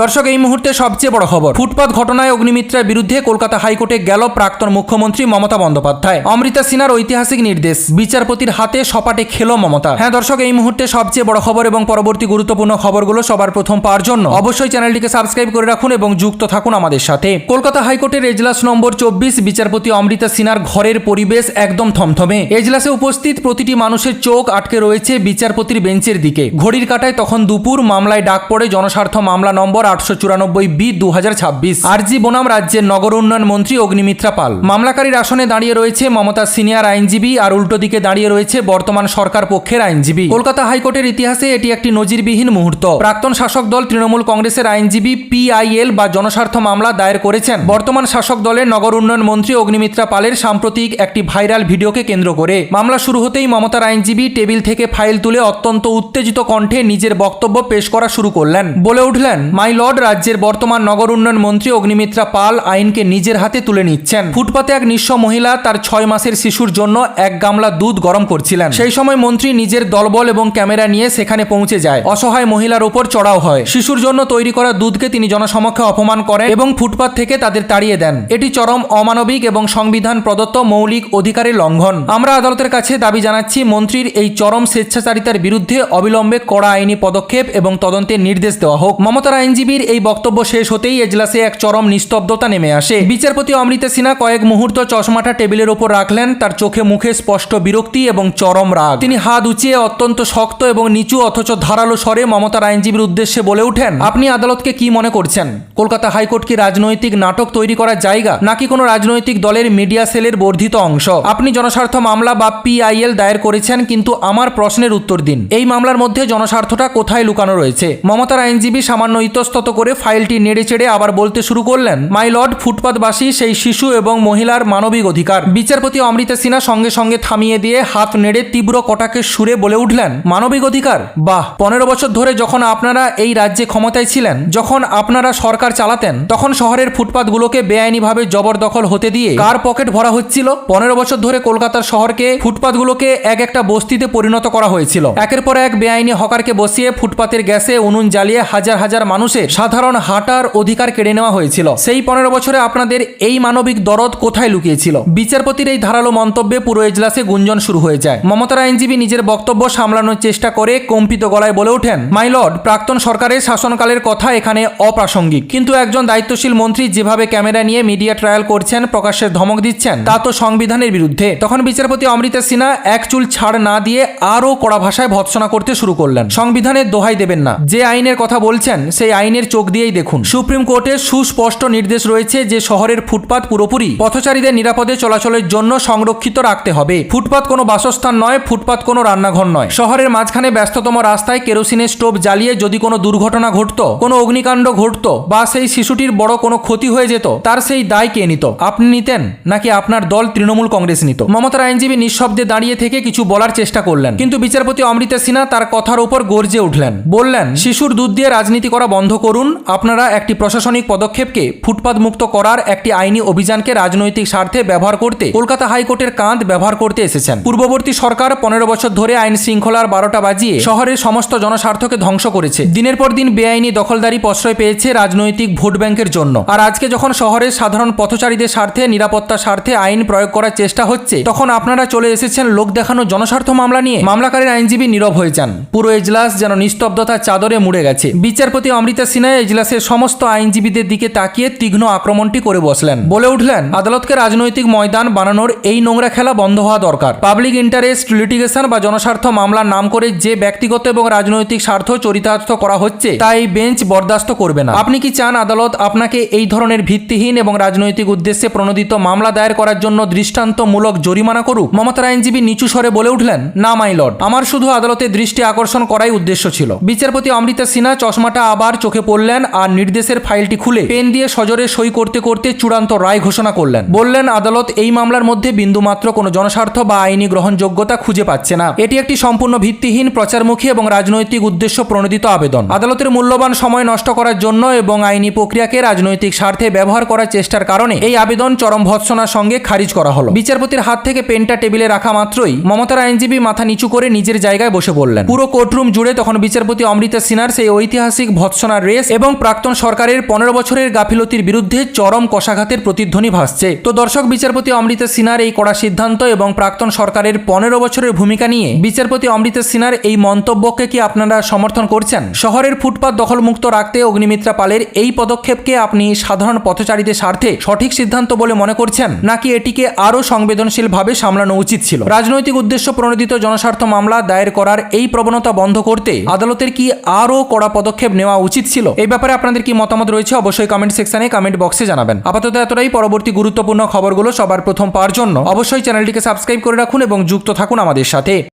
দর্শক, এই মুহূর্তে সবচেয়ে বড় খবর, ফুটপাত ঘটনায় অগ্নিমিত্রার বিরুদ্ধে কলকাতা হাইকোর্টে গেল প্রাক্তন মুখ্যমন্ত্রী মমতা বন্দ্যোপাধ্যায়। অমৃতা সিনহার ঐতিহাসিক নির্দেশ, বিচারপতির হাতে সপাটে খেলো মমতা। হ্যাঁ দর্শক, এই মুহূর্তে সবচেয়ে বড় খবর এবং পরবর্তী গুরুত্বপূর্ণ খবরগুলো সবার প্রথম পাওয়ার জন্য অবশ্যই চ্যানেলটিকে সাবস্ক্রাইব করে রাখুন এবং যুক্ত থাকুন আমাদের সাথে। কলকাতা হাইকোর্টের এজলাস নম্বর 24 বিচারপতি অমৃতা সিনহার ঘরের পরিবেশ একদম থমথমে। এজলাসে উপস্থিত প্রতিটি মানুষের চোখ আটকে রয়েছে বিচারপতির বেঞ্চের দিকে। ঘড়ির কাঁটায় তখন দুপুর। মামলায় ডাক পড়ে জনস্বার্থ মামলা নম্বর 894/2026। আরজি বনাম রাজ্যের নগর উন্নয়ন মন্ত্রী অগ্নিমিত্রা পাল। মামলাকারীর আসনে দাঁড়িয়ে রয়েছে মমতার সিনিয়র আইনজীবী, আর উল্টো দিকে দাঁড়িয়ে রয়েছে বর্তমান সরকার পক্ষের আইনজীবী। কলকাতা হাইকোর্টের ইতিহাসে এটি একটি নজিরবিহীন মুহূর্ত। প্রাক্তন শাসক দল তৃণমূল কংগ্রেসের আইনজীবী PIL বা জনস্বার্থ মামলা দায়ের করেছেন বর্তমান শাসক দলের নগর উন্নয়ন মন্ত্রী অগ্নিমিত্রা পালের সাম্প্রতিক একটি ভাইরাল ভিডিওকে কেন্দ্র করে। মামলা শুরু হতেই মমতার আইনজীবী টেবিল থেকে ফাইল তুলে অত্যন্ত উত্তেজিত কণ্ঠে নিজের বক্তব্য পেশ করা শুরু করলেন। বলে উঠলেন, মাই লর্ড, রাজ্যের বর্তমান নগর উন্নয়ন মন্ত্রী অগ্নিমিত্রা পাল আইনকে নিজের হাতে তুলে নিচ্ছেন। ফুটপাতে এক নিঃস্ব মহিলা তার 6 মাসের শিশুর জন্য এক গামলা দুধ গরম করছিলেন। সেই সময় মন্ত্রী নিজের দলবল এবং ক্যামেরা নিয়ে সেখানে পৌঁছে যায়। অসহায় মহিলার ওপর চড়াও হয়। শিশুর জন্য তৈরি করা দুধকে তিনি জনসমক্ষে অপমান করেন এবং ফুটপাত থেকে তাদের তাড়িয়ে দেন। এটি চরম অমানবিক এবং সংবিধান প্রদত্ত মৌলিক অধিকারের লঙ্ঘন। আমরা আদালতের কাছে দাবি জানাচ্ছি, মন্ত্রীর এই চরম স্বেচ্ছাচারিতার বিরুদ্ধে অবিলম্বে কড়া আইনি পদক্ষেপ এবং তদন্তের নির্দেশ দেওয়া হোক। মমতার আইনজীবীর এই বক্তব্য শেষ হতেই এজলাসে এক চরম নিস্তব্ধতা নেমে আসে। বিচারপতি অমৃতা সিনহা কয়েক মুহূর্ত চশমাটা টেবিলের উপর রাখলেন। তার চোখে মুখে স্পষ্ট বিরক্তি এবং চরম রাগ। তিনি হাত উঁচিয়ে অত্যন্ত শক্ত এবং নিচু অথচ ধারালো স্বরে মমতার আইনজীবীর উদ্দেশ্যে বলে ওঠেন, আপনি আদালতকে কি মনে করছেন? কলকাতা হাইকোর্ট কি রাজনৈতিক নাটক তৈরি করার জায়গা, নাকি কোনো রাজনৈতিক দলের মিডিয়া সেলের বর্ধিত অংশ? আপনি জনস্বার্থ মামলা বা PIL দায়ের করেছেন, কিন্তু আমার প্রশ্নের উত্তর দিন, এই মামলার মধ্যে জনস্বার্থটা কোথায় লুকানো রয়েছে? মমতার আইনজীবী সামান্য ইতস্তত করে ফাইলটি নেড়ে চেড়ে আবার বলতে শুরু করলেন, মাই লর্ড, ফুটপাতবাসী সেই শিশু এবং মহিলার মানবিক অধিকার। বিচারপতি অমৃতা সিনহা সঙ্গে সঙ্গে থামিয়ে দিয়ে হাত নেড়ে তীব্র কটাকের সুরে বলে উঠলেন, মানবিক অধিকার? বাহ! 15 বছর ধরে যখন আপনারা এই রাজ্যে ক্ষমতায় ছিলেন, যখন আপনারা সরকার চালাতেন, তখন শহরের ফুটপাতগুলোকে বেআইনিভাবে জবরদখল হতে দিয়ে কার পকেট ভরা হচ্ছিল? 15 বছর ধরে কলকাতার শহরকে, ফুটপাতগুলোকে এক একটা বস্তিতে পরিণত করা হয়েছিল। একের পর এক বেআইনি হকারকে বসিয়ে ফুটপাতের গ্যাসে উনুন জ্বালিয়ে হাজার হাজার মানুষের সাধারণ হাঁটার অধিকার কেড়ে নেওয়া হয়েছিল। সেই 15 বছরে আপনাদের এই মানবিক দরদ কোথায় লুকিয়েছিল? বিচারপতির এই ধারালো মন্তব্যে পুরো এজলাসে গুঞ্জন শুরু হয়ে যায়। মমতার আইনজীবী নিজের বক্তব্য সামলানোর চেষ্টা করে কম্পিত গলায় বলে ওঠেন, মাই লর্ড, প্রাক্তন সরকারের শাসনকালের কথা এখানে অপ্রাসঙ্গিক, কিন্তু একজন দায়িত্বশীল মন্ত্রী যেভাবে ক্যামেরা নিয়ে মিডিয়া ট্রায়াল করছেন, প্রকাশ্যে ধমক দিচ্ছেন, তা তো সংবিধানের বিরুদ্ধে। তখন বিচারপতি অমৃতা সিনহা এক চুল ছাড় না দিয়ে আরও কড়া ভাষায় ভৎসনা করতে শুরু করলেন, সংবিধানের দোহাই দেবেন না, যে আইনের কথা বলছেন সেই আইনের চোখ দিয়েই দেখুন। সুপ্রিম কোর্টের সুস্পষ্ট নির্দেশ রয়েছে যে শহরের ফুটপাত পুরোপুরি পথচারীদের নিরাপদে চলাচলের জন্য সংরক্ষিত রাখতে হবে। ফুটপাত কোনো বাসস্থান নয়, ফুটপাত কোনো রান্নাঘর নয়। শহরের মাঝখানে ব্যস্ততম রাস্তায় কেরোসিনের স্টোভ জ্বালিয়ে যদি কোনো দুর্ঘটনা ঘটতো, কোনো অগ্নিকাণ্ড ঘটতো, বা সেই শিশুটির বড় কোনো ক্ষতি হয়ে যেত, তার সেই দায় কে নিত? আপনি নিতেন, নাকি আপনার দল তৃণমূল কংগ্রেস নিত? মমতার আইনজীবী নিঃশব্দে দাঁড়িয়ে থেকে কিছু বলার চেষ্টা করলেন, কিন্তু বিচারপতি অমৃতা সিনহা তার কথার উপর গর্জে উঠলেন। বললেন, শিশুর দুধ দিয়ে রাজনীতি করা বন্ধ করুন। আপনারা একটি প্রশাসনিক পদক্ষেপকে, ফুটপাত মুক্ত করার একটি আইনি অভিযানকে রাজনৈতিক স্বার্থে ব্যবহার করতে কলকাতা হাইকোর্টের কাঁধ ব্যবহার করতে এসেছেন। পূর্ববর্তী সরকার 15 বছর ধরে আইন শৃঙ্খলার 12টা বাজিয়ে শহরের সমস্ত জনস্বার্থকে ধ্বংস করেছে। দিনের পর দিন বেআইনি দখলদারি প্রশ্রয় পেয়েছে রাজনৈতিক ভোট ব্যাংকের জন্য। আর আজকে যখন শহরের সাধারণ পথচারীদের স্বার্থে, নিরাপত্তার স্বার্থে আইন প্রয়োগ করার চেষ্টা হচ্ছে, তখন আপনারা চলে এসেছেন লোক দেখানো জনস্বার্থ মামলা নিয়ে। মামলাকারীর আইনজীবী নীরব হয়ে যান। পুরো এজলাস যেন নিস্তব্ধতার চাদরে মুড়ে গেছে। বিচারপতি অমৃতা সিনহা এজলাসের সমস্ত আইনজীবীদের দিকে তাকিয়ে তীক্ষ্ণ আক্রমণটি করে বসলেন। বলে উঠলেন, আদালতকে রাজনৈতিক ময়দান বানানোর এই নোংরা খেলা বন্ধ হওয়া দরকার। পাবলিক ইন্টারেস্ট লিটিগেশন বা জনস্বার্থ মামলার নাম করে যে ব্যক্তিগত এবং রাজনৈতিক স্বার্থ চরিতার্থ করা হচ্ছে, তা এই বেঞ্চ বরদাস্ত করবে না। আপনি কি চান আদালত আপনাকে এই ধরনের ভিত্তিহীন এবং রাজনৈতিক উদ্দেশ্যে প্রণোদিত মামলা দায়ের করার জন্য দৃষ্টান্তমূলক জরিমানা করুক? মমতার আইনজীবী নিচু স্বরে বলে উঠলেন, না মাই লর্ড, আমার শুধু আদালতের দৃষ্টি আকর্ষণ করাই উদ্দেশ্য ছিল। বিচারপতি অমৃতা সিনহা চশমাটা আবার চোখে পড়লেন আর নির্দেশের ফাইলটি খুলে পেন দিয়ে সজোরে সই করতে করতে চূড়ান্ত রায় ঘোষণা করলেন। বললেন, আদালত এই মামলার মধ্যে বিন্দুমাত্র কোনো জনস্বার্থ বা আইনি গ্রহণযোগ্যতা খুঁজে পাচ্ছে না। এটি একটি সম্পূর্ণ ভিত্তিহীন, প্রচারমুখী এবং রাজনৈতিক উদ্দেশ্য প্রণোদিত আবেদন। আদালতের মূল্যবান সময় নষ্ট করার জন্য এবং আইনি প্রক্রিয়াকে রাজনৈতিক স্বার্থে ব্যবহার করার চেষ্টার কারণে এই আবেদন চরম ভৎসনার সঙ্গে খারিজ করা হলো। বিচারপতির হাত থেকে পেনটা টেবিলে রাখা মাত্রই মমতার আইনজীবী মাথা নিচু করে নিজের জায়গায় বসে পড়লেন। পুরো কোর্টরুম জুড়ে তখন বিচারপতি অমৃতা সিনহার সেই ঐতিহাসিক ভৎসনা সিনহার রেস এবং প্রাক্তন সরকারের 15 বছরের গাফিলতির বিরুদ্ধে চরম কষাঘাতের প্রতিধ্বনি ভাসছে। তো দর্শক, বিচারপতি অমৃতা সিনহার এই কড়া সিদ্ধান্ত এবং প্রাক্তন সরকারের 15 বছরের ভূমিকা নিয়ে বিচারপতি অমৃতা সিনহার এই মন্তব্যকে কি আপনারা সমর্থন করছেন? শহরের ফুটপাত দখলমুক্ত রাখতে অগ্নিমিত্রা পালের এই পদক্ষেপকে আপনি সাধারণ পথচারীদের স্বার্থে সঠিক সিদ্ধান্ত বলে মনে করছেন, নাকি এটিকে আরও সংবেদনশীলভাবে সামলানো উচিত ছিল? রাজনৈতিক উদ্দেশ্য প্রণোদিত জনস্বার্থ মামলা দায়ের করার এই প্রবণতা বন্ধ করতে আদালতের কি আরও কড়া পদক্ষেপ নেওয়া উচিত ছিল? এই ব্যাপারে আপনাদের কি মতামত রয়েছে অবশ্যই কমেন্ট সেকশনে কমেন্ট বক্সে জানাবেন। আপাতত এতটাই। পরবর্তী গুরুত্বপূর্ণ খবরগুলো সবার প্রথম পাওয়ার জন্য অবশ্যই চ্যানেলটিকে সাবস্ক্রাইব করে রাখুন এবং যুক্ত থাকুন আমাদের সাথে।